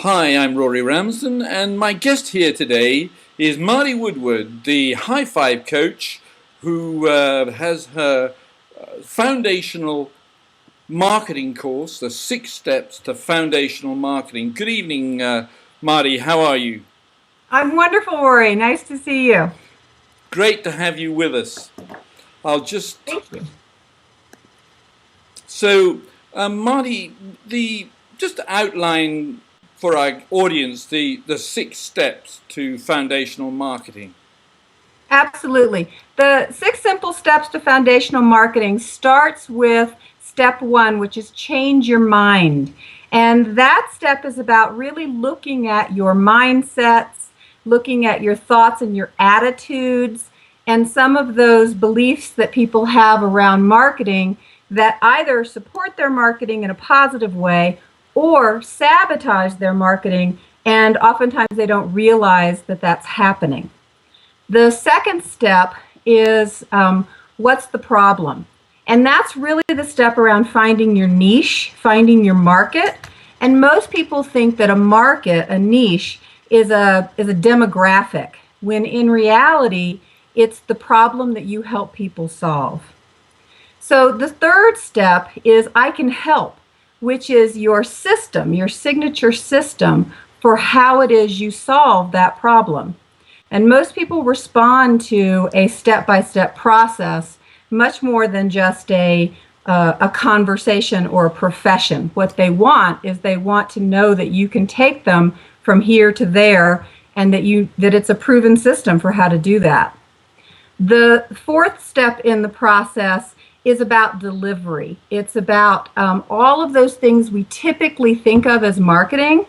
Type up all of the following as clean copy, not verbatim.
Hi, I'm Rory Ramsden, and my guest here today is Marty Woodward, the High Five coach who has her foundational marketing course, the 6 Steps to Foundational Marketing. Good evening, Marty. How are you? I'm wonderful, Rory. Nice to see you. Great to have you with us. I'll just... Thank you. So, Marty, just to outline for our audience the 6 steps to foundational marketing. Absolutely. The 6 simple steps to foundational marketing starts with step 1, which is change your mind. And that step is about really looking at your mindsets, looking at your thoughts and your attitudes, and some of those beliefs that people have around marketing that either support their marketing in a positive way or sabotage their marketing, and oftentimes they don't realize that that's happening. The second step is what's the problem? And that's really the step around finding your niche, finding your market. And most people think that a market, a niche, is a demographic, when in reality, it's the problem that you help people solve. So the third step is I can help, which is your system, your signature system for how it is you solve that problem. And most people respond to a step-by-step process much more than just a conversation or a profession. What they want is they want to know that you can take them from here to there, and that it's a proven system for how to do that. The fourth step in the process is about delivery. It's about all of those things we typically think of as marketing.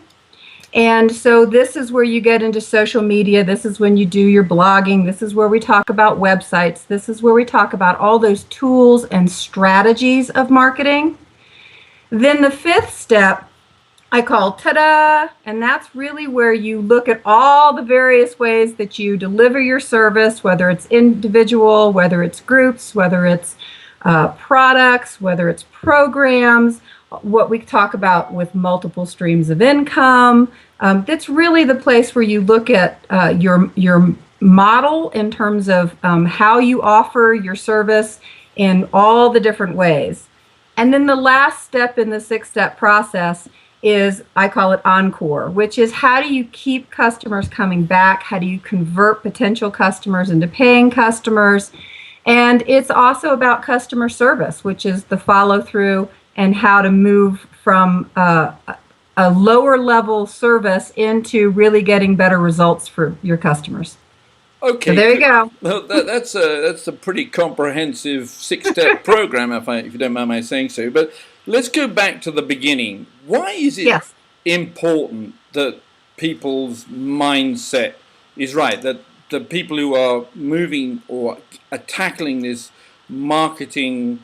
And so this is where you get into social media. This is when you do your blogging. This is where we talk about websites. This is where we talk about all those tools and strategies of marketing. Then the fifth step I call ta-da, and that's really where you look at all the various ways that you deliver your service, whether it's individual, whether it's groups, whether it's products, whether it's programs, what we talk about with multiple streams of income. That's really the place where you look at your model in terms of how you offer your service in all the different ways. And then the last step in the 6-step process is, I call it encore, which is how do you keep customers coming back? How do you convert potential customers into paying customers? And it's also about customer service, which is the follow through and how to move from a lower level service into really getting better results for your customers. Okay, so there you go. Well, that's a pretty comprehensive 6-step program, if you don't mind my saying so. But let's go back to the beginning. Why is it important that people's mindset is right? That the people who are moving or are tackling this marketing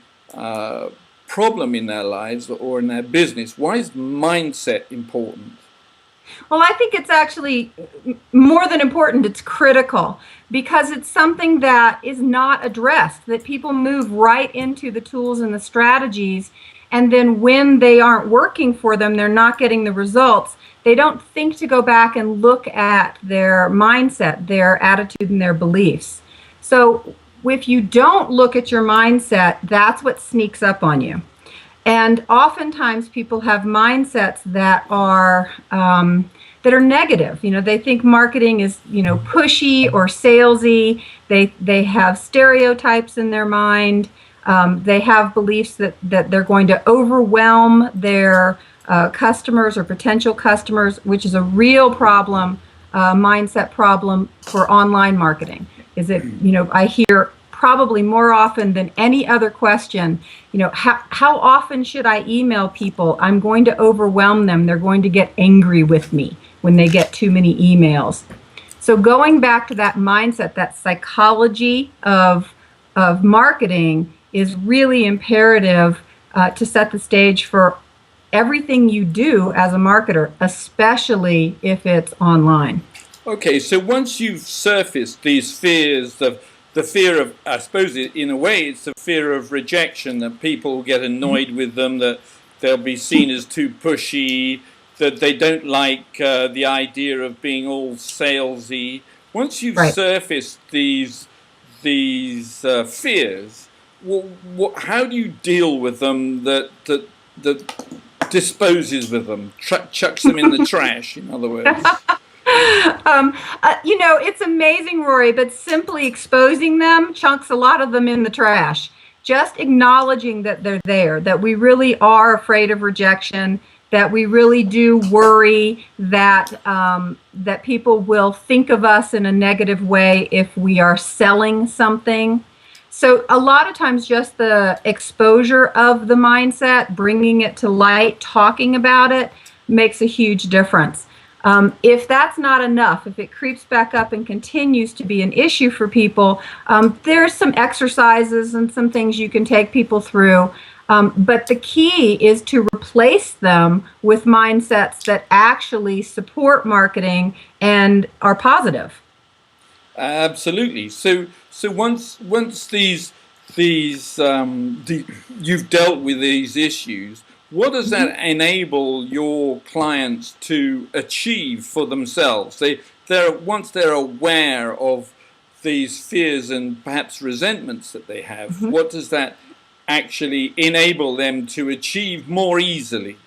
problem in their lives or in their business, why is mindset important? Well, I think it's actually more than important, it's critical, because it's something that is not addressed, that people move right into the tools and the strategies, and then when they aren't working for them, they're not getting the results, they don't think to go back and look at their mindset, their attitude, and their beliefs. So if you don't look at your mindset, that's what sneaks up on you. And oftentimes people have mindsets that are negative. You know, they think marketing is, pushy or salesy. They have stereotypes in their mind. They have beliefs that they're going to overwhelm their customers or potential customers, which is a real problem, mindset problem for online marketing. Is it, I hear probably more often than any other question, how often should I email people? I'm going to overwhelm them. They're going to get angry with me when they get too many emails. So going back to that mindset, that psychology of marketing is really imperative to set the stage for everything you do as a marketer, especially if it's online. Okay, so once you've surfaced these fears, the fear of, I suppose in a way, it's the fear of rejection, that people get annoyed with them, that they'll be seen as too pushy, that they don't like the idea of being all salesy. Once you've surfaced these fears, how do you deal with them that disposes with them, chucks them in the trash, in other words? You know, it's amazing, Rory, but simply exposing them chunks a lot of them in the trash. Just acknowledging that they're there, that we really are afraid of rejection, that we really do worry that that people will think of us in a negative way if we are selling something. So a lot of times just the exposure of the mindset, bringing it to light, talking about it, makes a huge difference. If that's not enough, if it creeps back up and continues to be an issue for people, there's some exercises and some things you can take people through. But the key is to replace them with mindsets that actually support marketing and are positive. Absolutely. So once you've dealt with these issues, what does that enable your clients to achieve for themselves? Once they're aware of these fears and perhaps resentments that they have, what does that actually enable them to achieve more easily?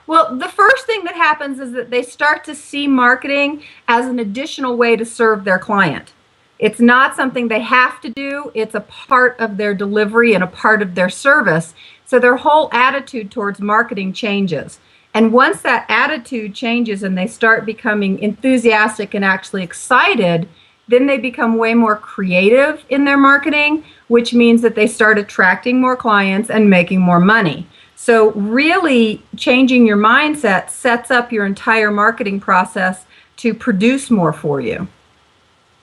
Well, the first thing that happens is that they start to see marketing as an additional way to serve their client. It's not something they have to do. It's a part of their delivery and a part of their service. So their whole attitude towards marketing changes. And once that attitude changes and they start becoming enthusiastic and actually excited, then they become way more creative in their marketing, which means that they start attracting more clients and making more money. So really changing your mindset sets up your entire marketing process to produce more for you.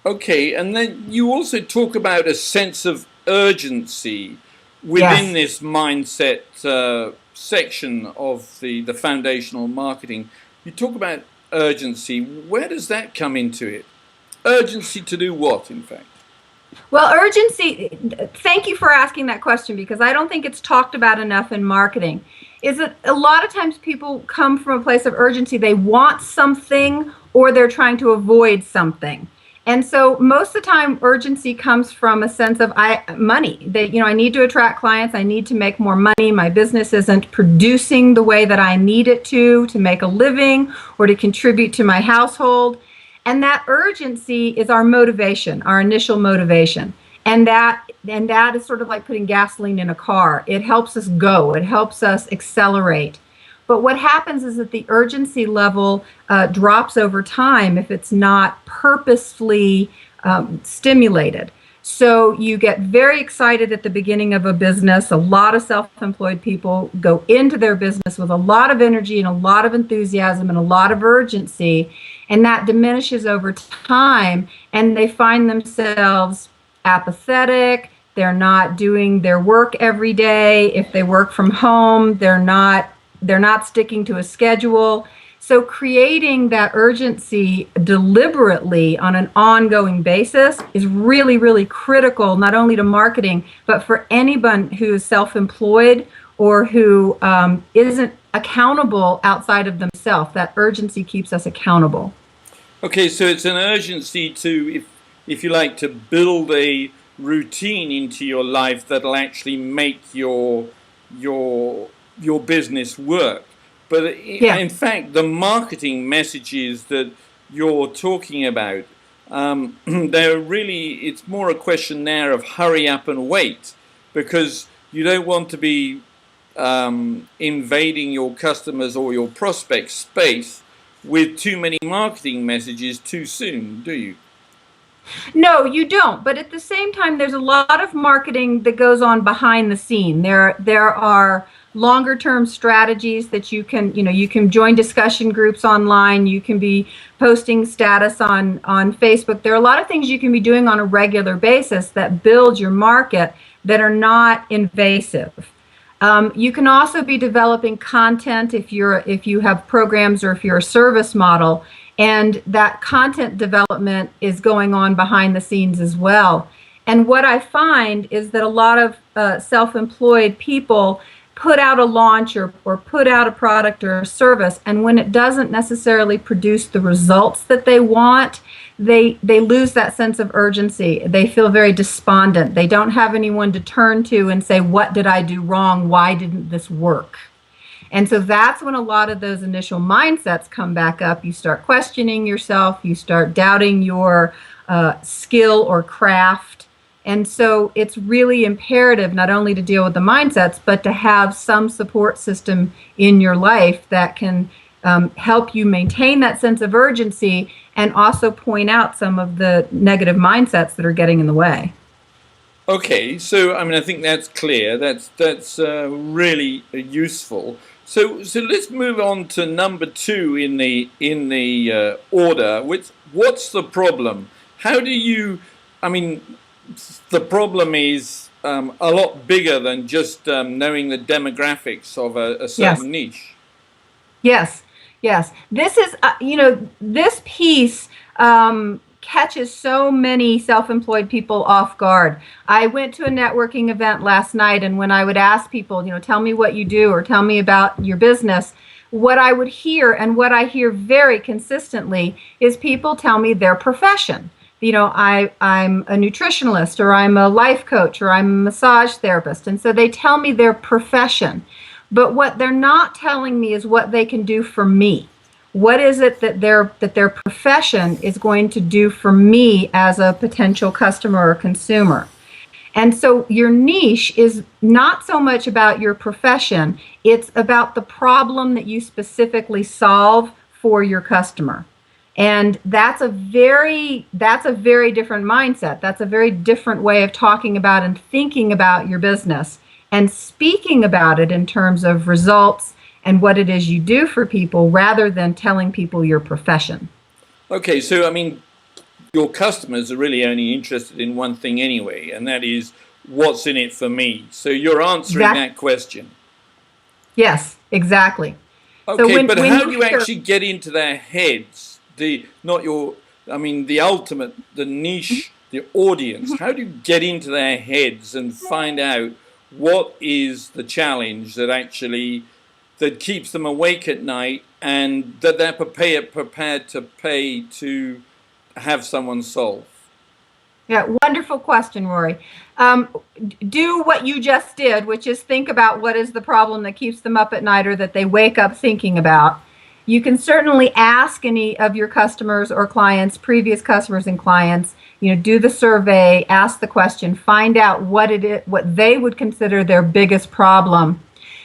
Okay, and then you also talk about a sense of urgency within this mindset section of the foundational marketing. You talk about urgency. Where does that come into it? Urgency to do what, in fact? Well, urgency, thank you for asking that question, because I don't think it's talked about enough in marketing. Is that a lot of times people come from a place of urgency. They want something or they're trying to avoid something. And so most of the time urgency comes from a sense of money. I need to attract clients. I need to make more money. My business isn't producing the way that I need it to make a living or to contribute to my household. And that urgency is our motivation, our initial motivation. And that is sort of like putting gasoline in a car. It helps us go. It helps us accelerate. But what happens is that the urgency level drops over time if it's not purposefully stimulated. So you get very excited at the beginning of a business. A lot of self-employed people go into their business with a lot of energy and a lot of enthusiasm and a lot of urgency, and that diminishes over time, and they find themselves apathetic. They're not doing their work every day. If they work from home, they're not sticking to a schedule. So creating that urgency deliberately on an ongoing basis is really, really critical, not only to marketing, but for anyone who is self-employed or who isn't accountable outside of themselves. That urgency keeps us accountable. Okay, so it's an urgency to, if you like, to build a routine into your life that'll actually make your business work. But in fact, the marketing messages that you're talking about, it's more a question there of hurry up and wait, because you don't want to be invading your customers or your prospects' space with too many marketing messages too soon, do you? No, you don't. But at the same time, there's a lot of marketing that goes on behind the scene. There are longer term strategies that you can join discussion groups online. You can be posting status on Facebook. There are a lot of things you can be doing on a regular basis that build your market that are not invasive. You can also be developing content if you have programs or if you're a service model, and that content development is going on behind the scenes as well. And what I find is that a lot of self-employed people, put out a launch or put out a product or a service, and when it doesn't necessarily produce the results that they want, they lose that sense of urgency. They feel very despondent. They don't have anyone to turn to and say, what did I do wrong? Why didn't this work? And so that's when a lot of those initial mindsets come back up. You start questioning yourself. You start doubting your skill or craft. And so it's really imperative not only to deal with the mindsets, but to have some support system in your life that can help you maintain that sense of urgency and also point out some of the negative mindsets that are getting in the way. Okay, so I mean, I think that's clear. That's really useful. So let's move on to number 2 in the order. What's the problem? How do you? I mean, the problem is a lot bigger than just knowing the demographics of a certain niche. Yes. This is, this piece catches so many self-employed people off guard. I went to a networking event last night, and when I would ask people, tell me what you do or tell me about your business, what I would hear, and what I hear very consistently, is people tell me their profession. I'm a nutritionalist, or I'm a life coach, or I'm a massage therapist. And so they tell me their profession. But what they're not telling me is what they can do for me. What is it that their profession is going to do for me as a potential customer or consumer? And so your niche is not so much about your profession, it's about the problem that you specifically solve for your customer. And that's a very different mindset. That's a very different way of talking about and thinking about your business and speaking about it in terms of results and what it is you do for people, rather than telling people your profession. Okay, so I mean, your customers are really only interested in one thing anyway, and that is, what's in it for me? So you're answering that question. Yes, exactly. Okay, so but how do you actually get into their heads? The ultimate, the niche, the audience. How do you get into their heads and find out what is the challenge that keeps them awake at night, and that they're prepared to pay to have someone solve? Yeah, wonderful question, Rory. Do what you just did, which is think about what is the problem that keeps them up at night, or that they wake up thinking about. You can certainly ask any of your customers or clients, previous customers and clients, do the survey, ask the question, find out what they would consider their biggest problem.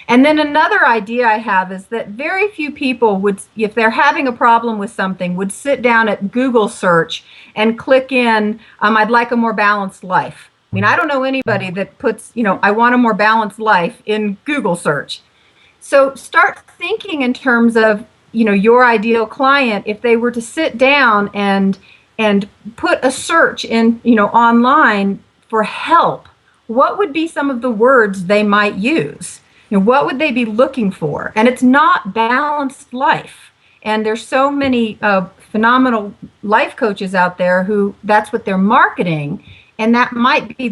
And then another idea I have is that very few people would, if they're having a problem with something, would sit down at Google search and click in, I'd like a more balanced life. I mean, I don't know anybody that puts, I want a more balanced life in Google search. So start thinking in terms of, your ideal client. If they were to sit down and put a search in, online for help, what would be some of the words they might use? What would they be looking for? And it's not balanced life. And there's so many phenomenal life coaches out there who that's what they're marketing. And that might be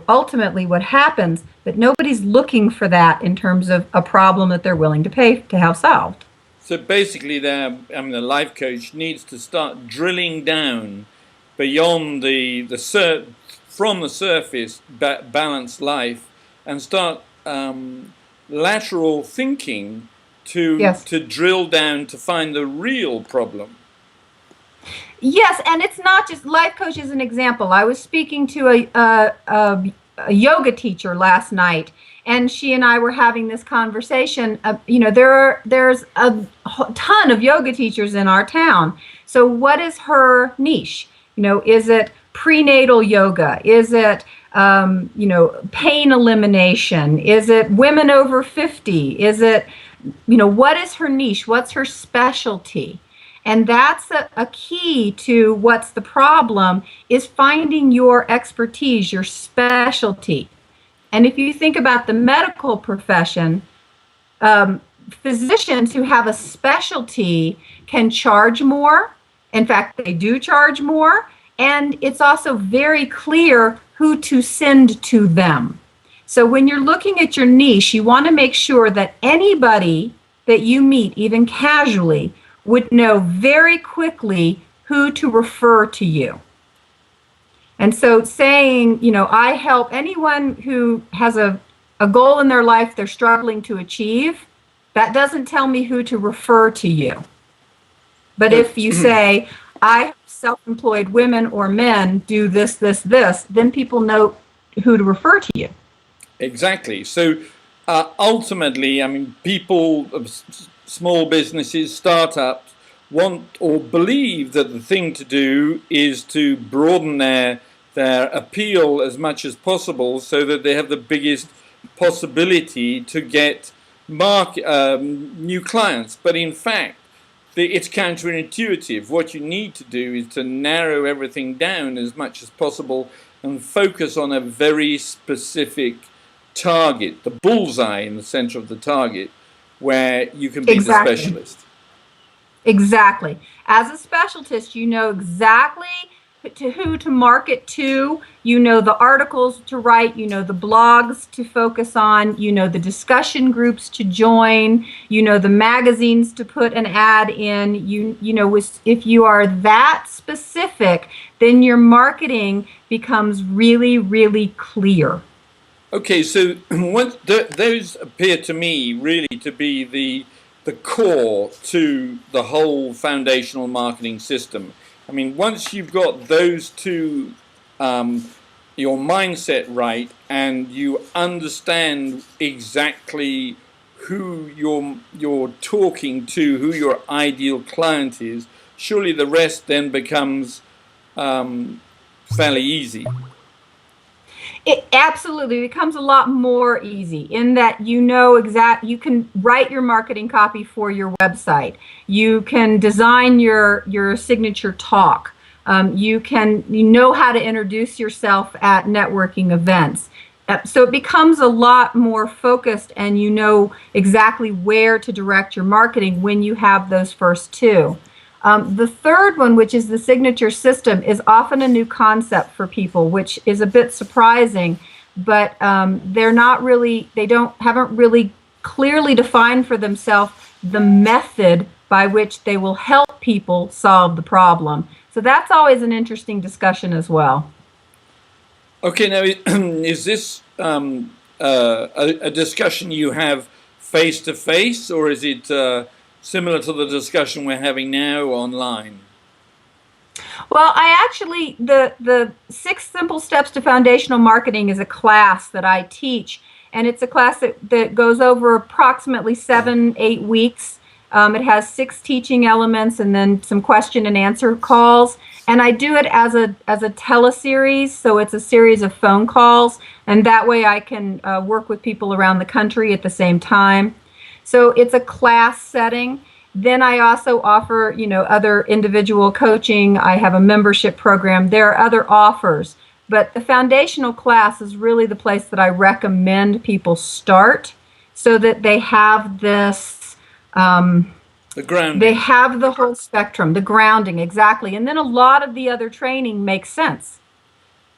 ultimately what happens, but nobody's looking for that in terms of a problem that they're willing to pay to have solved. So basically, the life coach needs to start drilling down beyond from the surface, balanced life, and start lateral thinking to drill down to find the real problem. Yes, and it's not just life coach as an example. I was speaking to a yoga teacher last night, and she and I were having this conversation. There's a ton of yoga teachers in our town. So what is her niche? Is it prenatal yoga? Is it pain elimination? Is it women over 50? Is it, what is her niche? What's her specialty? And that's a key to what's the problem, is finding your expertise, your specialty. And if you think about the medical profession, physicians who have a specialty can charge more. In fact, they do charge more. And it's also very clear who to send to them. So when you're looking at your niche, you want to make sure that anybody that you meet, even casually, would know very quickly who to refer to you. And so saying, I help anyone who has a goal in their life they're struggling to achieve, that doesn't tell me who to refer to you. But if you say, I help self-employed women or men do this, this, this, then people know who to refer to you. Exactly. So ultimately, I mean, people, small businesses, startups, want or believe that the thing to do is to broaden their appeal as much as possible so that they have the biggest possibility to get new clients. But in fact, it's counterintuitive. What you need to do is to narrow everything down as much as possible and focus on a very specific target, the bullseye in the center of the target, where you can be the specialist. Exactly. As a specialist, you know exactly to who to market to, you know the articles to write, you know the blogs to focus on, you know the discussion groups to join, you know the magazines to put an ad in, you know if you are that specific, then your marketing becomes really, really clear. Okay, so those appear to me really to be the core to the whole foundational marketing system. I mean, once you've got those two, your mindset right, and you understand exactly who you're talking to, who your ideal client is, surely the rest then becomes fairly easy. It absolutely becomes a lot more easy in that you can write your marketing copy for your website. You can design your signature talk. You know how to introduce yourself at networking events. So it becomes a lot more focused, and you know exactly where to direct your marketing when you have those first two. The third one, which is the signature system, is often a new concept for people, which is a bit surprising, but haven't really clearly defined for themselves the method by which they will help people solve the problem. So that's always an interesting discussion as well. Okay, now is this a discussion you have face to face, or is it similar to the discussion we're having now online? Well, the 6 Simple Steps to Foundational Marketing is a class that I teach, and it's a class that goes over approximately 7-8 weeks. It has 6 teaching elements and then some question and answer calls. And I do it as a teleseries, so it's a series of phone calls, and that way I can work with people around the country at the same time. So it's a class setting. Then I also offer, other individual coaching. I have a membership program. There are other offers, but the foundational class is really the place that I recommend people start so that they have this, the grounding. They have the whole spectrum, the grounding, exactly. And then a lot of the other training makes sense.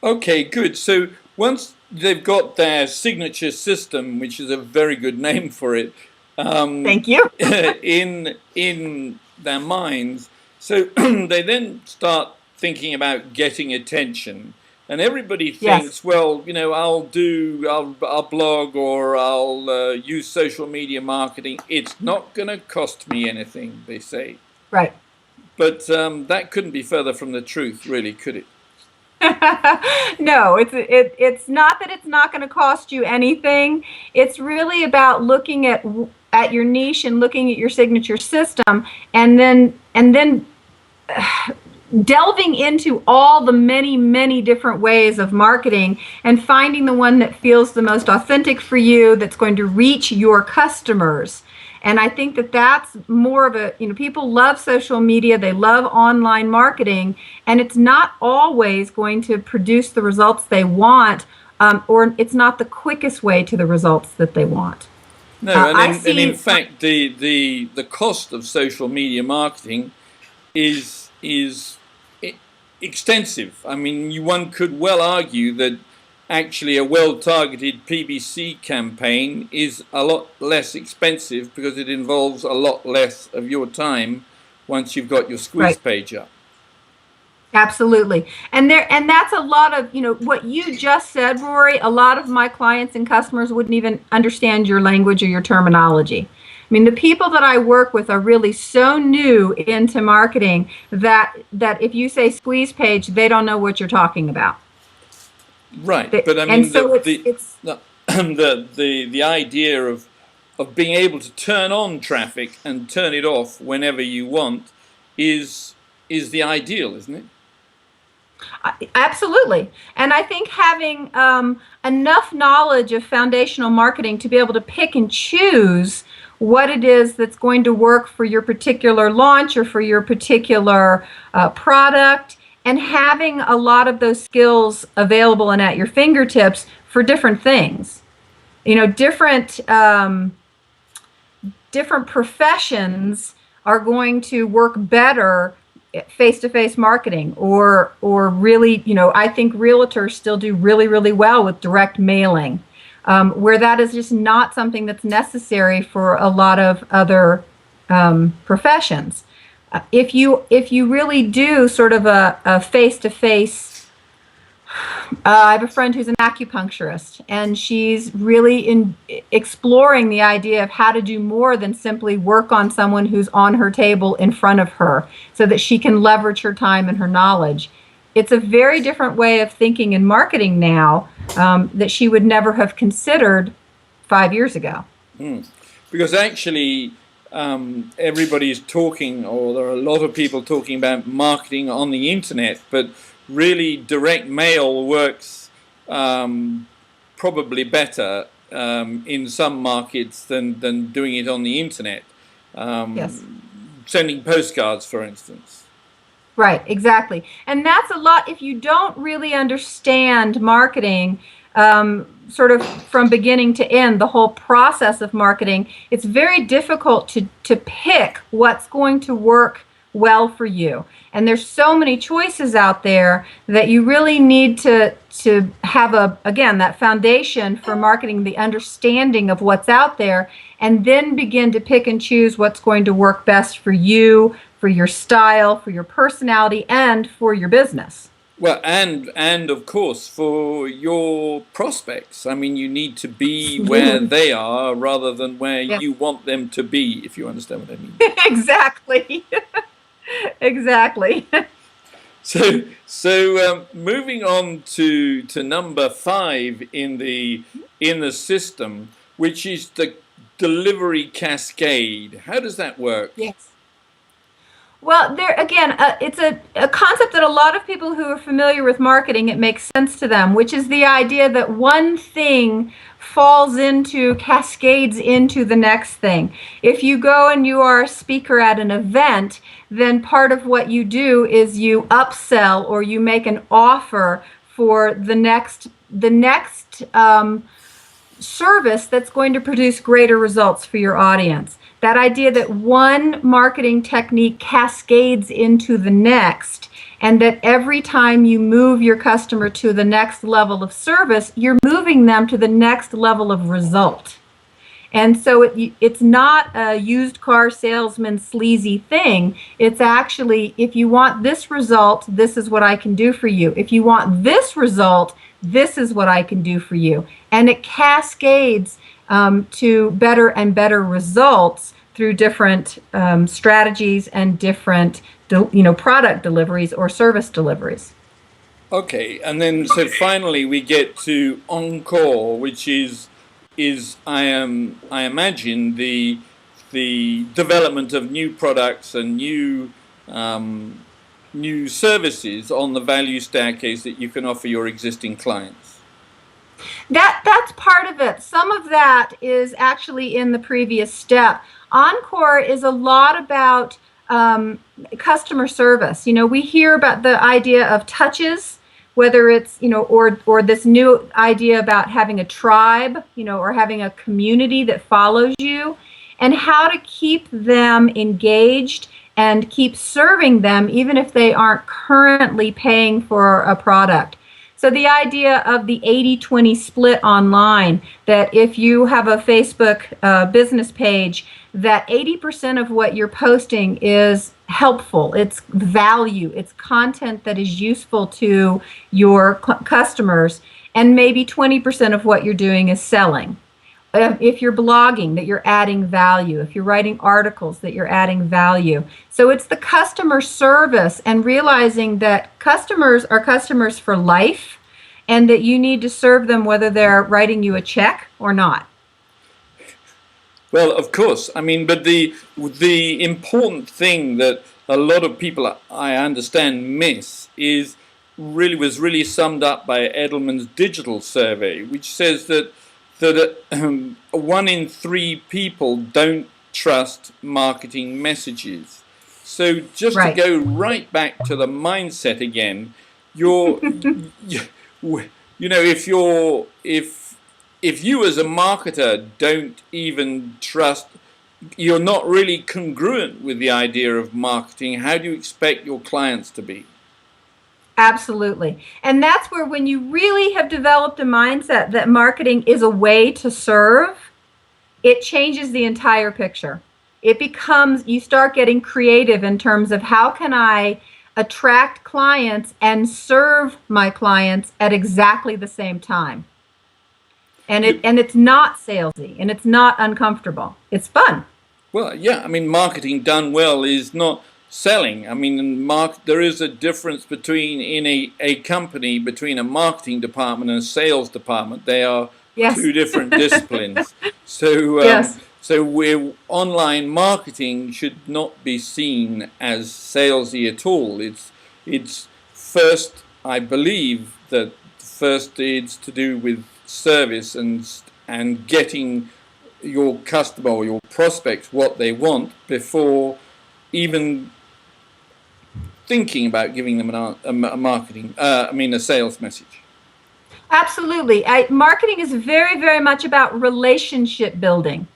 Okay, good. So once they've got their signature system, which is a very good name for it, thank you. in their minds, so they then start thinking about getting attention, and everybody thinks, yes, well, I'll blog or I'll use social media marketing. It's not going to cost me anything, they say. Right. But that couldn't be further from the truth, really, could it? No, it's not that it's not going to cost you anything. It's really about looking at your niche and looking at your signature system, and then delving into all the many, many different ways of marketing and finding the one that feels the most authentic for you, that's going to reach your customers. And I think that that's more of a, people love social media, they love online marketing, and it's not always going to produce the results they want, or it's not the quickest way to the results that they want. No, and in fact, the cost of social media marketing is extensive. I mean, one could well argue that actually a well-targeted PPC campaign is a lot less expensive because it involves a lot less of your time once you've got your squeeze page up. Absolutely. And that's a lot of, what you just said, Rory, a lot of my clients and customers wouldn't even understand your language or your terminology. I mean, the people that I work with are really so new into marketing that if you say squeeze page, they don't know what you're talking about. Right. But I mean, the idea of being able to turn on traffic and turn it off whenever you want is the ideal, isn't it? Absolutely. And I think having enough knowledge of foundational marketing to be able to pick and choose what it is that's going to work for your particular launch or for your particular product, and having a lot of those skills available and at your fingertips for different things. Different professions are going to work better face-to-face marketing, or really, I think realtors still do really, really well with direct mailing, where that is just not something that's necessary for a lot of other professions. If you really do sort of a face-to-face, I have a friend who's an acupuncturist, and she's really exploring the idea of how to do more than simply work on someone who's on her table in front of her so that she can leverage her time and her knowledge. It's a very different way of thinking in marketing now that she would never have considered 5 years ago. Because actually, everybody's talking, or there are a lot of people talking about marketing on the internet, but really direct mail works probably better in some markets than doing it on the internet. Yes. Sending postcards, for instance. Right, exactly. And that's a lot, if you don't really understand marketing, sort of from beginning to end, the whole process of marketing, it's very difficult to pick what's going to work well for you. And there's so many choices out there that you really need to have that foundation for marketing, the understanding of what's out there, and then begin to pick and choose what's going to work best for you, for your style, for your personality, and for your business. Well, and of course for your prospects. I mean, you need to be where they are rather than where you want them to be, if you understand what I mean. Exactly. Exactly. So moving on to number 5 in the system, which is the delivery cascade. How does that work? Yes. Well, there again, it's a concept that a lot of people who are familiar with marketing, it makes sense to them, which is the idea that one thing cascades into the next thing. If you go and you are a speaker at an event, then part of what you do is you upsell, or you make an offer for the next service that's going to produce greater results for your audience. That idea that one marketing technique cascades into the next, and that every time you move your customer to the next level of service, you're moving them to the next level of result. And so it's not a used car salesman sleazy thing. It's actually, if you want this result, this is what I can do for you. If you want this result, this is what I can do for you. And it cascades to better and better results through different strategies and different product deliveries or service deliveries. Okay, and then so finally we get to Encore, which is I imagine the development of new products and new services on the value staircase that you can offer your existing clients. That's part of it. Some of that is actually in the previous step. Encore is a lot about customer service. We hear about the idea of touches, whether it's, or this new idea about having a tribe, or having a community that follows you, and how to keep them engaged and keep serving them even if they aren't currently paying for a product. So the idea of the 80-20 split online, that if you have a Facebook business page, that 80% of what you're posting is helpful, it's value, it's content that is useful to your customers, and maybe 20% of what you're doing is selling. If you're blogging, that you're adding value. If you're writing articles, that you're adding value. So it's the customer service and realizing that customers are customers for life and that you need to serve them whether they're writing you a check or not. Well, of course. I mean, but the important thing that a lot of people, I understand, miss was really summed up by Edelman's digital survey, which says that 1 in 3 people don't trust marketing messages. So just to go right back to the mindset again, if you as a marketer don't even trust, you're not really congruent with the idea of marketing, how do you expect your clients to be? Absolutely. And that's where, when you really have developed a mindset that marketing is a way to serve, it changes the entire picture. It becomes, you start getting creative in terms of how can I attract clients and serve my clients at exactly the same time. And it's not salesy, and it's not uncomfortable. It's fun. Well, yeah, I mean, marketing done well is not selling. I mean, there is a difference between, in a company, between a marketing department and a sales department. They are two different disciplines. So, so online marketing should not be seen as salesy at all. It's first, I believe that first it's to do with service and getting your customer or your prospects what they want before even thinking about giving them a sales message. Absolutely. Marketing is very, very much about relationship building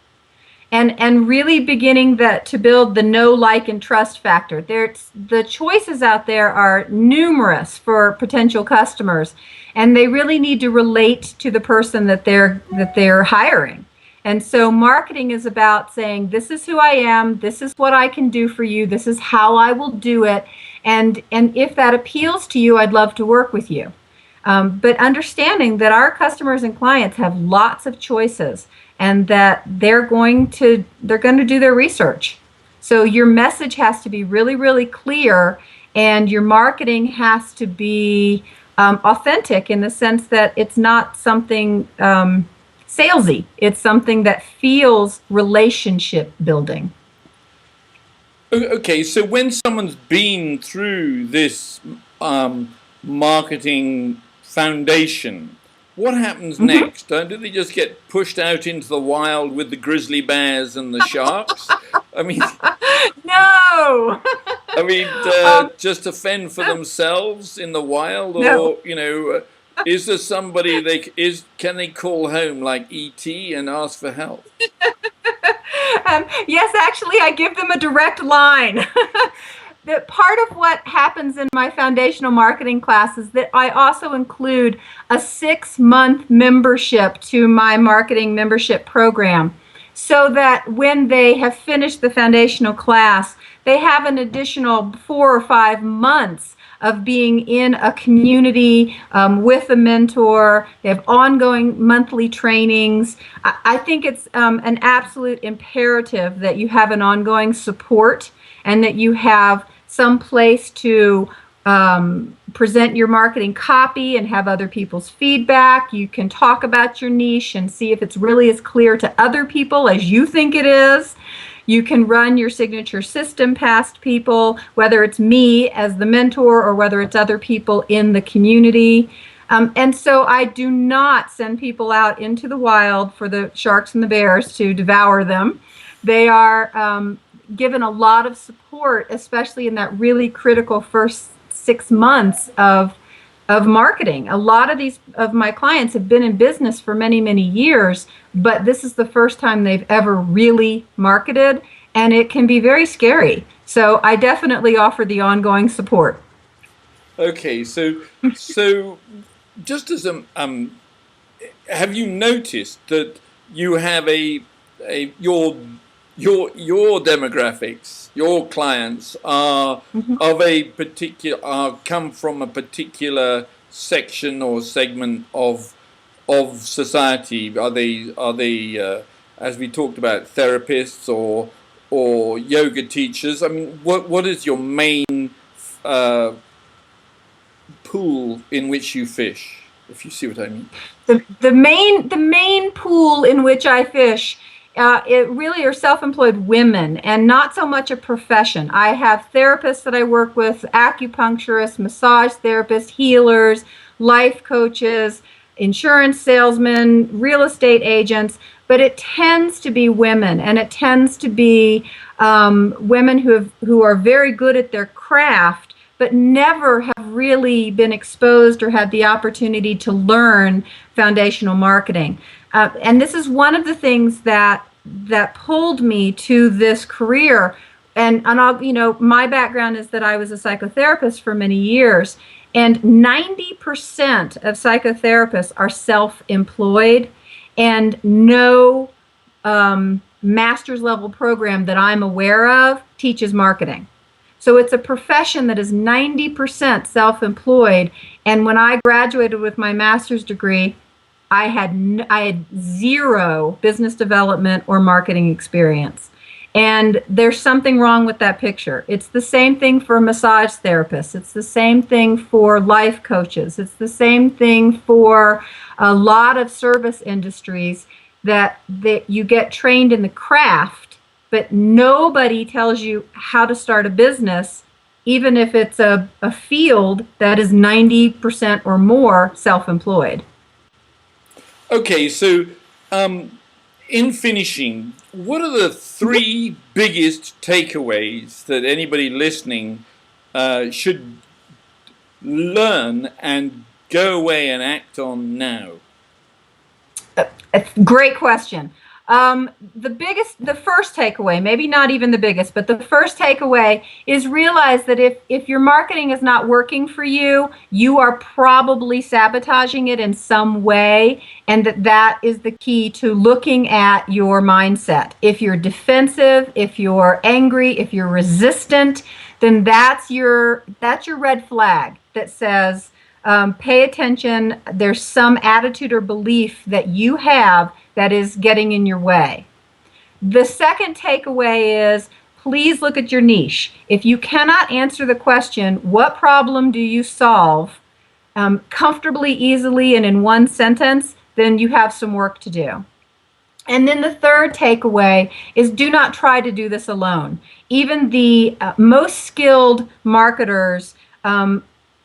and really beginning to build the know, like, and trust factor. The choices out there are numerous for potential customers, and they really need to relate to the person that they're hiring. And so marketing is about saying, this is who I am, this is what I can do for you, this is how I will do it, and if that appeals to you, I'd love to work with you. But understanding that our customers and clients have lots of choices, and that they're going to do their research. So your message has to be really, really clear, and your marketing has to be authentic in the sense that it's not something salesy. It's something that feels relationship building. Okay, so when someone's been through this marketing foundation, what happens next? Do they just get pushed out into the wild with the grizzly bears and the sharks? I mean, no. I mean, just to fend for themselves in the wild, or is there somebody can they call home like E.T. and ask for help? Yes, actually, I give them a direct line. That part of what happens in my foundational marketing class is that I also include a 6-month membership to my marketing membership program, so that when they have finished the foundational class, they have an additional 4 or 5 months of being in a community with a mentor. They have ongoing monthly trainings. I think it's an absolute imperative that you have an ongoing support, and that you have some place to present your marketing copy and have other people's feedback. You can talk about your niche and see if it's really as clear to other people as you think it is. You can run your signature system past people, whether it's me as the mentor or whether it's other people in the community. And so I do not send people out into the wild for the sharks and the bears to devour them. They are given a lot of support, especially in that really critical first 6 months of marketing. A lot of my clients have been in business for many, many years, but this is the first time they've ever really marketed, and it can be very scary. So I definitely offer the ongoing support. Okay, so just as have you noticed that you have your demographics, your clients are of a particular, come from a particular section or segment of society? Are they as we talked about, therapists or yoga teachers? I mean, what is your main pool in which you fish, if you see what I mean? The main pool in which I fish, it really are self-employed women, and not so much a profession. I have therapists that I work with, acupuncturists, massage therapists, healers, life coaches, insurance salesmen, real estate agents, but it tends to be women, and it tends to be women who are very good at their craft, but never have really been exposed or had the opportunity to learn foundational marketing. And this is one of the things that pulled me to this career. And I'll, my background is that I was a psychotherapist for many years, and 90% of psychotherapists are self-employed, and no master's level program that I'm aware of teaches marketing. So it's a profession that is 90% self-employed. And when I graduated with my master's degree, I had zero business development or marketing experience. And there's something wrong with that picture. It's the same thing for massage therapists. It's the same thing for life coaches. It's the same thing for a lot of service industries that you get trained in the craft, but nobody tells you how to start a business, even if it's a field that is 90% or more self-employed. Okay, so in finishing, what are the three biggest takeaways that anybody listening should learn and go away and act on now? Great question. The first takeaway, maybe not even the biggest, but the first takeaway is realize that if your marketing is not working for you, you are probably sabotaging it in some way, and that is the key to looking at your mindset. If you're defensive, if you're angry, if you're resistant, then that's your red flag that says, pay attention, there's some attitude or belief that you have that is getting in your way. The second takeaway is, please look at your niche. If you cannot answer the question, what problem do you solve, comfortably, easily, and in one sentence, then you have some work to do. And then the third takeaway is, do not try to do this alone. Even the most skilled marketers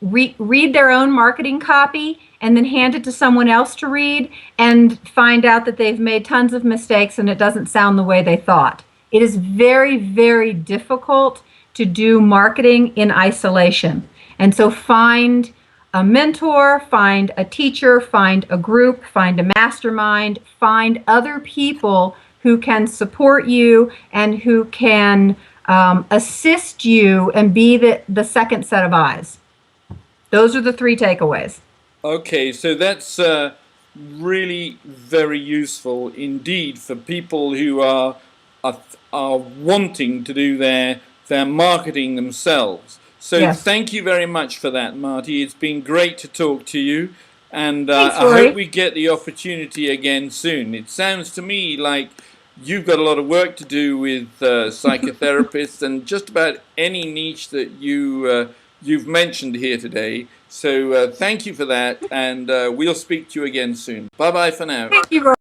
read their own marketing copy and then hand it to someone else to read and find out that they've made tons of mistakes and it doesn't sound the way they thought. It is very, very difficult to do marketing in isolation. And so find a mentor, find a teacher, find a group, find a mastermind, find other people who can support you and who can assist you and be the second set of eyes. Those are the three takeaways. Okay, so that's really very useful indeed for people who are wanting to do their marketing themselves. So yes. Thank you very much for that, Marty. It's been great to talk to you, and Thanks, I hope we get the opportunity again soon. It sounds to me like you've got a lot of work to do with psychotherapists and just about any niche that you've mentioned here today. So thank you for that, and we'll speak to you again soon. Bye-bye for now. Thank you, Roy.